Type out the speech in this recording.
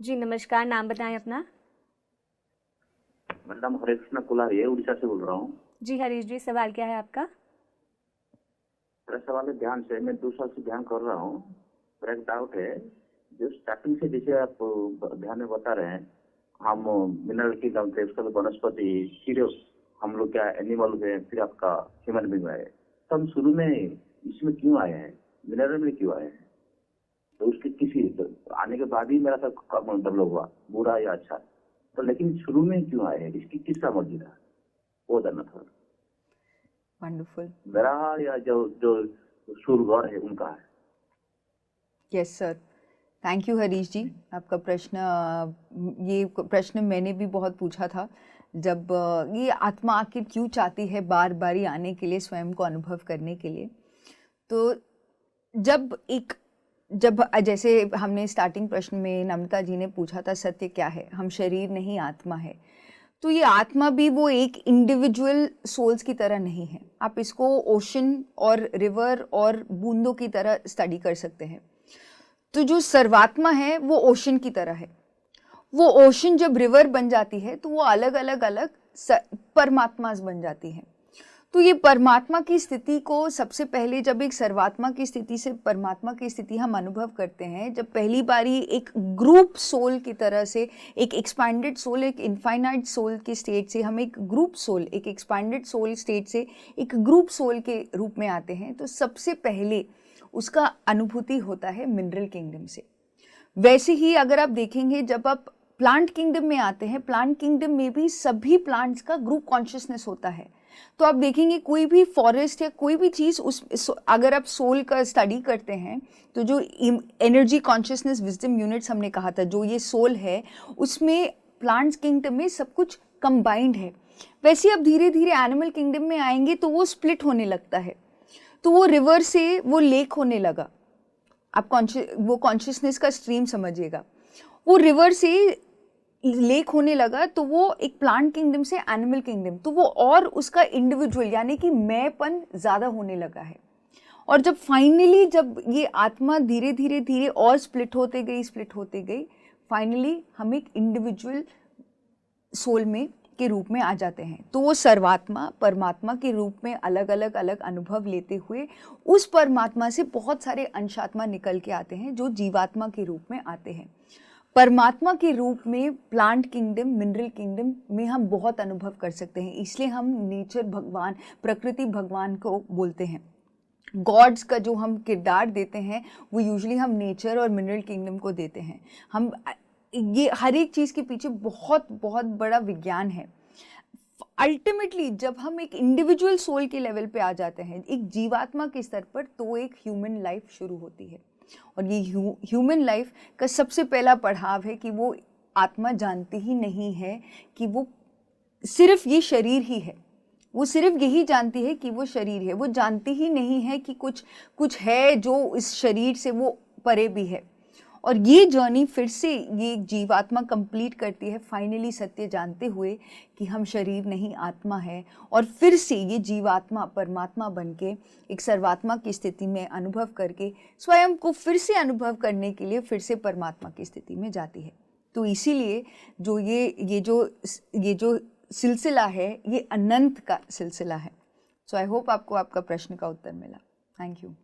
जी नमस्कार, नाम बताएं अपना। मेरा नाम हरे कृष्ण कुलारी है, उड़ीसा से बोल रहा हूँ। जी हरीश जी, सवाल क्या है आपका? मेरा सवाल है ध्यान से, मैं 2 साल से ध्यान कर रहा हूँ। मेरा एक डाउट है, जो स्टार्टिंग से जैसे आप ध्यान में बता रहे हैं, हम मिनरल किंगडम थे, उसके बाद वनस्पति, फिर हम लोग क्या एनिमल हुए, फिर आपका ह्यूमन बींग आए। तो हम शुरू में इसमें क्यों आए हैं, मिनरल में क्यों आए हैं? तो उसके किसी तो आने के बाद ही मेरा सब डेवलप हुआ, बुरा या अच्छा। तो लेकिन शुरू में क्यों आए हैं, इसकी किसका मर्जी था, वो जानना था। वंडरफुल। मेरा या जो जो सुरगौर है उनका है। Yes sir, thank you Harish ji. आपका प्रश्न, ये प्रश्न मैंने भी बहुत पूछा था। जब ये आत्मा आखिर क्यों चाहती है बार बार आने के लिए, स्वयं को अनुभव करने के लिए। तो जब जैसे हमने स्टार्टिंग प्रश्न में नम्रता जी ने पूछा था, सत्य क्या है, हम शरीर नहीं आत्मा है। तो ये आत्मा भी वो एक इंडिविजुअल सोल्स की तरह नहीं है। आप इसको ओशन और रिवर और बूंदों की तरह स्टडी कर सकते हैं। तो जो सर्वात्मा है वो ओशन की तरह है। वो ओशन जब रिवर बन जाती है तो वो अलग अलग अलग परमात्मा बन जाती है। तो ये परमात्मा की स्थिति को सबसे पहले, जब एक सर्वात्मा की स्थिति से परमात्मा की स्थिति हम अनुभव करते हैं, जब पहली बारी एक ग्रुप सोल की तरह से, एक एक्सपैंडेड सोल, एक इनफाइनाइट सोल के स्टेट से हम एक ग्रुप सोल, एक एक्सपैंडेड सोल स्टेट से एक ग्रुप सोल के रूप में आते हैं, तो सबसे पहले उसका अनुभूति होता है मिनरल किंगडम से। वैसे ही अगर आप देखेंगे, जब आप प्लांट किंगडम में आते हैं, प्लांट किंगडम में भी सभी प्लांट्स का ग्रुप कॉन्शियसनेस होता है। तो आप देखेंगे कोई भी फॉरेस्ट या कोई भी चीज़, अगर आप सोल का स्टडी करते हैं, तो जो एनर्जी कॉन्शियसनेस विजडम यूनिट्स हमने कहा था, जो ये सोल है, उसमें प्लांट्स किंगडम में सब कुछ कंबाइंड है। वैसे अब धीरे धीरे एनिमल किंगडम में आएंगे तो वो स्प्लिट होने लगता है। तो वो रिवर से वो लेक होने लगा। आप वो कॉन्शियसनेस का स्ट्रीम समझिएगा। वो रिवर से लेक होने लगा तो वो एक प्लांट किंगडम से एनिमल किंगडम, तो वो और उसका इंडिविजुअल यानी कि मैंपन ज़्यादा होने लगा है। और जब फाइनली जब ये आत्मा धीरे धीरे धीरे और स्प्लिट होते गई, फाइनली हम एक इंडिविजुअल सोल में के रूप में आ जाते हैं। तो वो सर्वात्मा परमात्मा के रूप में अलग अलग अनुभव लेते हुए उस परमात्मा से बहुत सारे अंशात्मा निकल के आते हैं, जो जीवात्मा के रूप में आते हैं। परमात्मा के रूप में प्लांट किंगडम, मिनरल किंगडम में हम बहुत अनुभव कर सकते हैं। इसलिए हम नेचर भगवान, प्रकृति भगवान को बोलते हैं। गॉड्स का जो हम किरदार देते हैं वो यूजुअली हम नेचर और मिनरल किंगडम को देते हैं। हम ये हर एक चीज़ के पीछे बहुत बहुत बड़ा विज्ञान है। अल्टीमेटली जब हम एक इंडिविजुअल सोल के लेवल पे आ जाते हैं, एक जीवात्मा के स्तर पर, तो एक ह्यूमन लाइफ शुरू होती है। और ये ह्यूमन लाइफ का सबसे पहला पड़ाव है कि वो आत्मा जानती ही नहीं है कि वो सिर्फ ये शरीर ही है। वो सिर्फ यही जानती है कि वो शरीर है। वो जानती ही नहीं है कि कुछ है जो इस शरीर से वो परे भी है। और ये जर्नी फिर से ये जीवात्मा कंप्लीट करती है, फाइनली सत्य जानते हुए कि हम शरीर नहीं आत्मा है। और फिर से ये जीवात्मा परमात्मा बन के एक सर्वात्मा की स्थिति में अनुभव करके स्वयं को फिर से अनुभव करने के लिए फिर से परमात्मा की स्थिति में जाती है। तो इसीलिए जो ये जो सिलसिला है, ये अनंत का सिलसिला है। सो आई होप आपको आपका प्रश्न का उत्तर मिला। Thank you.